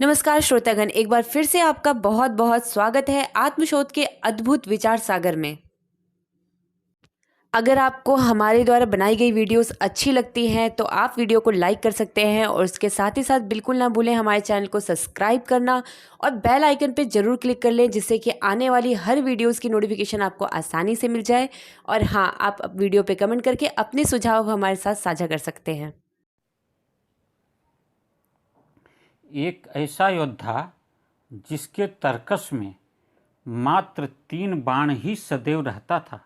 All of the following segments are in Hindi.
नमस्कार श्रोतागण, एक बार फिर से आपका बहुत बहुत स्वागत है आत्मशोध के अद्भुत विचार सागर में। अगर आपको हमारे द्वारा बनाई गई वीडियोस अच्छी लगती हैं तो आप वीडियो को लाइक कर सकते हैं और उसके साथ ही साथ बिल्कुल ना भूलें हमारे चैनल को सब्सक्राइब करना और बेल आइकन पे ज़रूर क्लिक कर लें, जिससे कि आने वाली हर वीडियोस की नोटिफिकेशन आपको आसानी से मिल जाए। और हाँ, आप वीडियो पे कमेंट करके अपने सुझाव हमारे साथ साझा कर सकते हैं। एक ऐसा योद्धा जिसके तर्कस में मात्र 3 बाण ही सदैव रहता था।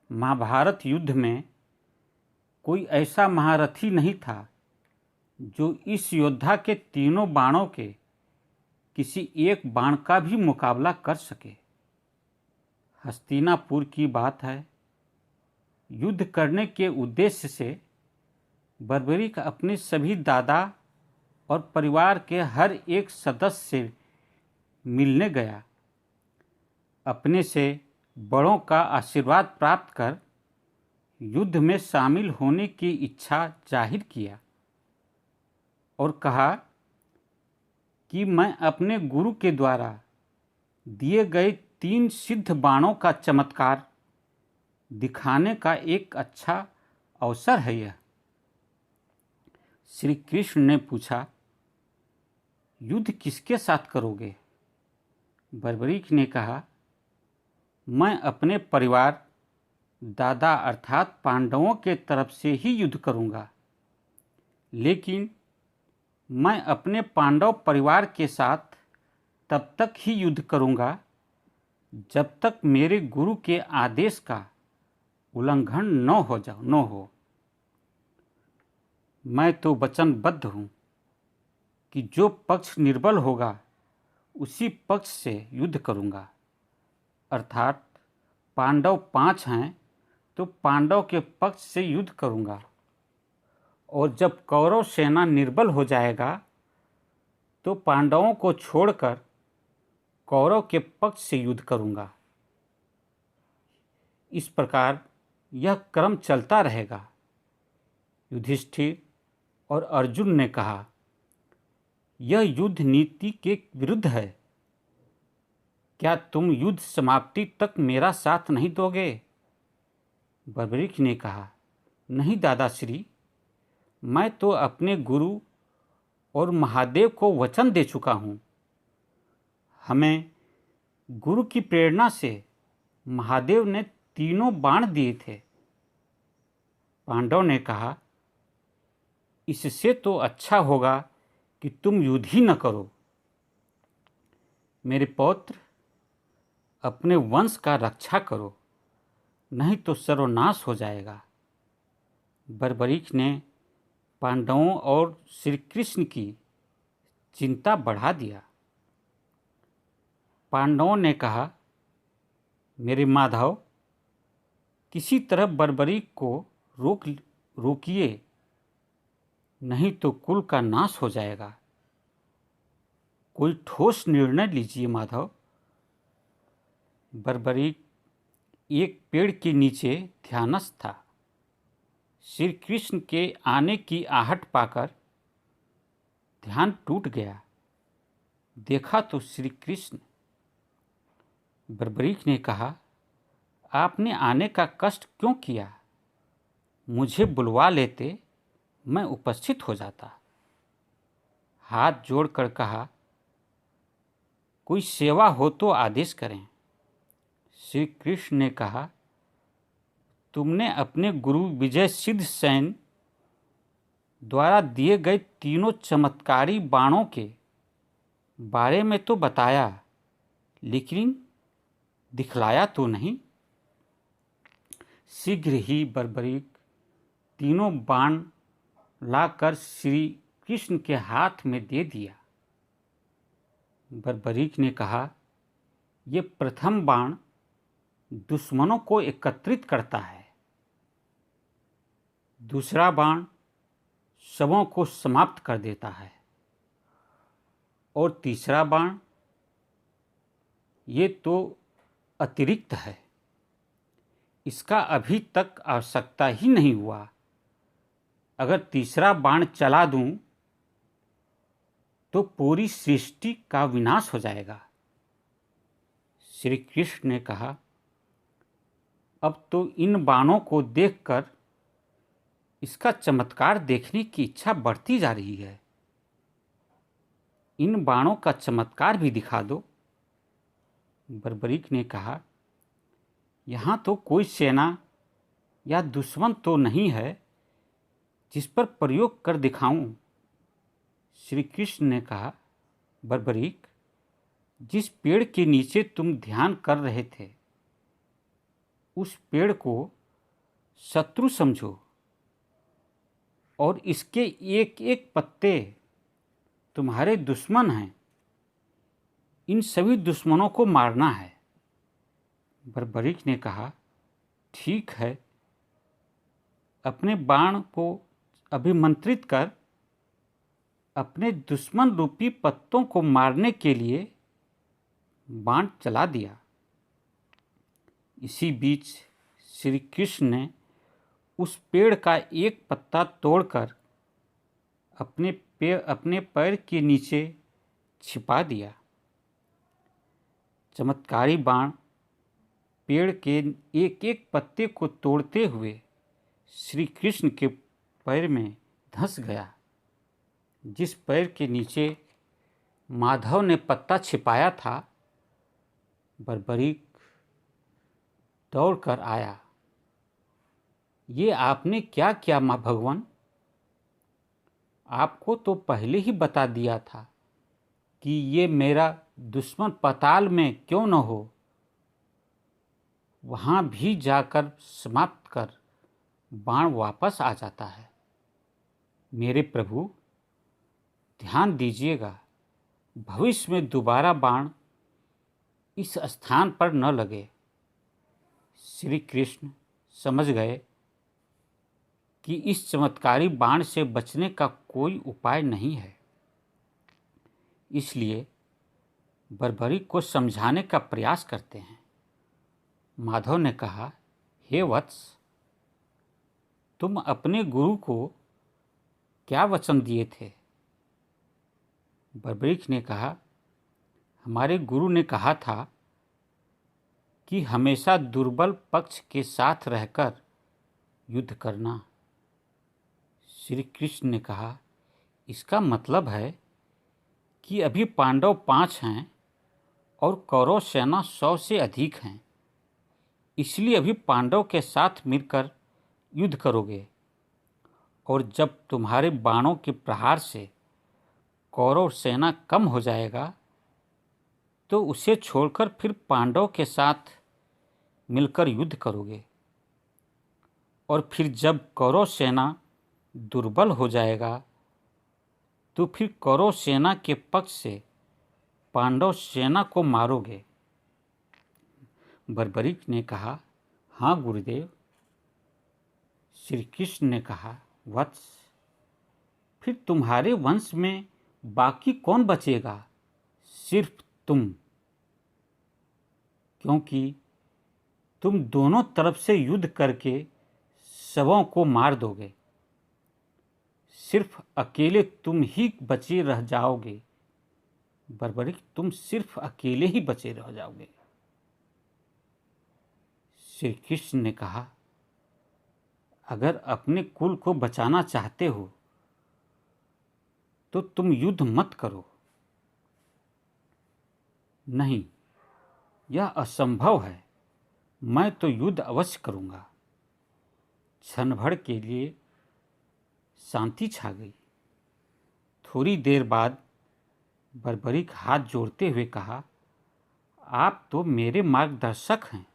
महाभारत युद्ध में कोई ऐसा महारथी नहीं था जो इस योद्धा के तीनों बाणों के किसी एक बाण का भी मुकाबला कर सके। हस्तिनापुर की बात है। युद्ध करने के उद्देश्य से बर्बरीक अपने सभी दादा और परिवार के हर एक सदस्य से मिलने गया। अपने से बड़ों का आशीर्वाद प्राप्त कर युद्ध में शामिल होने की इच्छा जाहिर किया और कहा कि मैं अपने गुरु के द्वारा दिए गए 3 सिद्ध बाणों का चमत्कार दिखाने का एक अच्छा अवसर है यह। श्री कृष्ण ने पूछा, युद्ध किसके साथ करोगे? बर्बरीक ने कहा, मैं अपने परिवार दादा अर्थात पांडवों के तरफ से ही युद्ध करूंगा, लेकिन मैं अपने पांडव परिवार के साथ तब तक ही युद्ध करूंगा जब तक मेरे गुरु के आदेश का उल्लंघन न हो। मैं तो वचनबद्ध हूँ कि जो पक्ष निर्बल होगा उसी पक्ष से युद्ध करूंगा। अर्थात पांडव 5 हैं तो पांडव के पक्ष से युद्ध करूंगा, और जब कौरव सेना निर्बल हो जाएगा तो पांडवों को छोड़कर कौरव के पक्ष से युद्ध करूंगा। इस प्रकार यह क्रम चलता रहेगा। युधिष्ठिर और अर्जुन ने कहा, यह युद्ध नीति के विरुद्ध है। क्या तुम युद्ध समाप्ति तक मेरा साथ नहीं दोगे? बर्बरीक ने कहा, नहीं दादाश्री, मैं तो अपने गुरु और महादेव को वचन दे चुका हूँ। हमें गुरु की प्रेरणा से महादेव ने तीनों बाण दिए थे। पांडव ने कहा, इससे तो अच्छा होगा कि तुम युद्ध ही न करो। मेरे पौत्र, अपने वंश का रक्षा करो, नहीं तो सर्वनाश हो जाएगा। बर्बरीक ने पांडवों और श्री कृष्ण की चिंता बढ़ा दिया। पांडवों ने कहा, मेरे माधव, किसी तरह बर्बरीक को रोकिए, नहीं तो कुल का नाश हो जाएगा। कोई ठोस निर्णय लीजिए माधव। बर्बरीक एक पेड़ के नीचे ध्यानस्थ था। श्री कृष्ण के आने की आहट पाकर ध्यान टूट गया। देखा तो श्री कृष्ण। बर्बरीक ने कहा, आपने आने का कष्ट क्यों किया? मुझे बुलवा लेते, मैं उपस्थित हो जाता। हाथ जोड़कर कहा, कोई सेवा हो तो आदेश करें। श्री कृष्ण ने कहा, तुमने अपने गुरु विजय सिद्ध सेन द्वारा दिए गए तीनों चमत्कारी बाणों के बारे में तो बताया, लेकिन दिखलाया तो नहीं। शीघ्र ही बर्बरीक तीनों बाण लाकर श्री कृष्ण के हाथ में दे दिया। बर्बरीक ने कहा, ये प्रथम बाण दुश्मनों को एकत्रित करता है, दूसरा बाण शवों को समाप्त कर देता है, और तीसरा बाण ये तो अतिरिक्त है, इसका अभी तक आवश्यकता ही नहीं हुआ। अगर तीसरा बाण चला दूं तो पूरी सृष्टि का विनाश हो जाएगा। श्री कृष्ण ने कहा, अब तो इन बाणों को देखकर इसका चमत्कार देखने की इच्छा बढ़ती जा रही है। इन बाणों का चमत्कार भी दिखा दो। बर्बरीक ने कहा, यहाँ तो कोई सेना या दुश्मन तो नहीं है जिस पर प्रयोग कर दिखाऊं। श्री कृष्ण ने कहा, बर्बरीक, जिस पेड़ के नीचे तुम ध्यान कर रहे थे उस पेड़ को शत्रु समझो और इसके एक एक पत्ते तुम्हारे दुश्मन हैं। इन सभी दुश्मनों को मारना है। बर्बरीक ने कहा, ठीक है, अपने बाण को अभिमंत्रित कर अपने दुश्मन रूपी पत्तों को मारने के लिए बाण चला दिया। इसी बीच श्री कृष्ण ने उस पेड़ का एक पत्ता तोड़कर अपने पैर के नीचे छिपा दिया। चमत्कारी बाण पेड़ के एक एक पत्ते को तोड़ते हुए श्री कृष्ण के पैर में धंस गया। जिस पैर के नीचे माधव ने पत्ता छिपाया था, बर्बरीक दौड़कर आया। ये आपने क्या किया माँ भगवान? आपको तो पहले ही बता दिया था कि ये मेरा दुश्मन पाताल में क्यों न हो, वहाँ भी जाकर समाप्त कर बाण वापस आ जाता है। मेरे प्रभु, ध्यान दीजिएगा, भविष्य में दोबारा बाण इस स्थान पर न लगे। श्री कृष्ण समझ गए कि इस चमत्कारी बाण से बचने का कोई उपाय नहीं है। इसलिए बर्बरीक को समझाने का प्रयास करते हैं। माधव ने कहा, हे वत्स, तुम अपने गुरु को क्या वचन दिए थे? बर्बरीक ने कहा, हमारे गुरु ने कहा था कि हमेशा दुर्बल पक्ष के साथ रहकर युद्ध करना। श्री कृष्ण ने कहा, इसका मतलब है कि अभी पांडव 5 हैं और कौरव सेना 100 से अधिक हैं, इसलिए अभी पांडव के साथ मिलकर युद्ध करोगे, और जब तुम्हारे बाणों के प्रहार से कौरव सेना कम हो जाएगा तो उसे छोड़कर फिर पांडव के साथ मिलकर युद्ध करोगे, और फिर जब कौरव सेना दुर्बल हो जाएगा तो फिर कौरव सेना के पक्ष से पांडव सेना को मारोगे। बर्बरीक ने कहा, हाँ गुरुदेव। श्री कृष्ण ने कहा, वत्स, फिर तुम्हारे वंश में बाकी कौन बचेगा? सिर्फ तुम, क्योंकि तुम दोनों तरफ से युद्ध करके सबों को मार दोगे। सिर्फ अकेले तुम ही बचे रह जाओगे। बर्बरीक, तुम सिर्फ अकेले ही बचे रह जाओगे। श्री कृष्ण ने कहा, अगर अपने कुल को बचाना चाहते हो तो तुम युद्ध मत करो। नहीं, यह असंभव है। मैं तो युद्ध अवश्य करूंगा। क्षण भर के लिए शांति छा गई। थोड़ी देर बाद बर्बरीक हाथ जोड़ते हुए कहा, आप तो मेरे मार्गदर्शक हैं।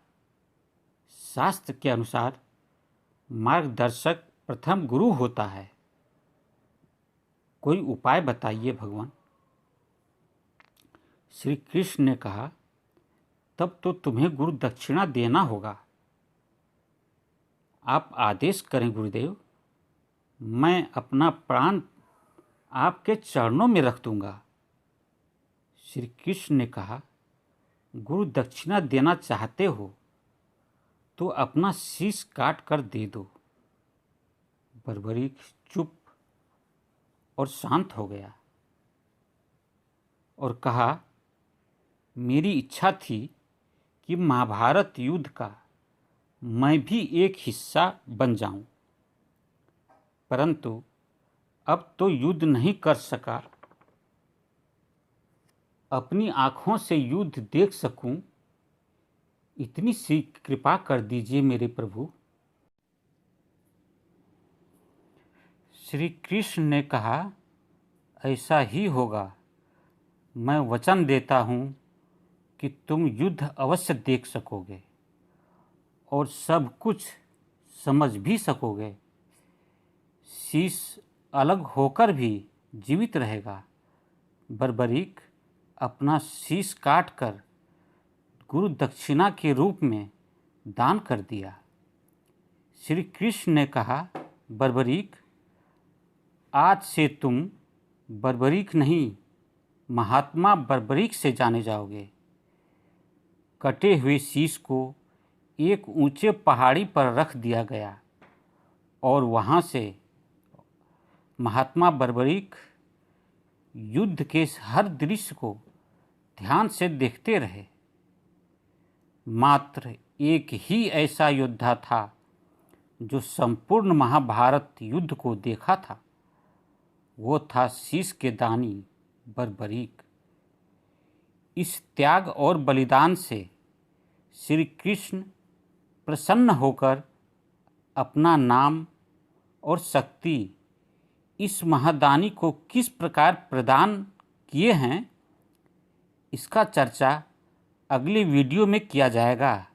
शास्त्र के अनुसार मार्गदर्शक प्रथम गुरु होता है। कोई उपाय बताइए भगवान। श्री कृष्ण ने कहा, तब तो तुम्हें गुरु दक्षिणा देना होगा। आप आदेश करें गुरुदेव, मैं अपना प्राण आपके चरणों में रख दूंगा। श्री कृष्ण ने कहा, गुरु दक्षिणा देना चाहते हो तो अपना शीश काट कर दे दो। बर्बरीक चुप और शांत हो गया। और कहा, मेरी इच्छा थी कि महाभारत युद्ध का मैं भी एक हिस्सा बन जाऊं, परंतु अब तो युद्ध नहीं कर सका। अपनी आँखों से युद्ध देख सकूं, इतनी सी कृपा कर दीजिए मेरे प्रभु। श्री कृष्ण ने कहा, ऐसा ही होगा। मैं वचन देता हूँ कि तुम युद्ध अवश्य देख सकोगे और सब कुछ समझ भी सकोगे। शीश अलग होकर भी जीवित रहेगा। बर्बरीक अपना शीश काटकर गुरु दक्षिणा के रूप में दान कर दिया। श्री कृष्ण ने कहा, बर्बरीक, आज से तुम बर्बरीक नहीं, महात्मा बर्बरीक से जाने जाओगे। कटे हुए शीश को एक ऊंचे पहाड़ी पर रख दिया गया और वहाँ से महात्मा बर्बरीक युद्ध के हर दृश्य को ध्यान से देखते रहे। मात्र एक ही ऐसा योद्धा था जो संपूर्ण महाभारत युद्ध को देखा था। वो था शीश के दानी बर्बरीक। इस त्याग और बलिदान से श्री कृष्ण प्रसन्न होकर अपना नाम और शक्ति इस महादानी को किस प्रकार प्रदान किए हैं, इसका चर्चा अगले वीडियो में किया जाएगा।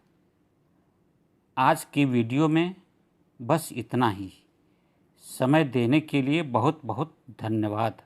आज के वीडियो में बस इतना ही। समय देने के लिए बहुत बहुत धन्यवाद।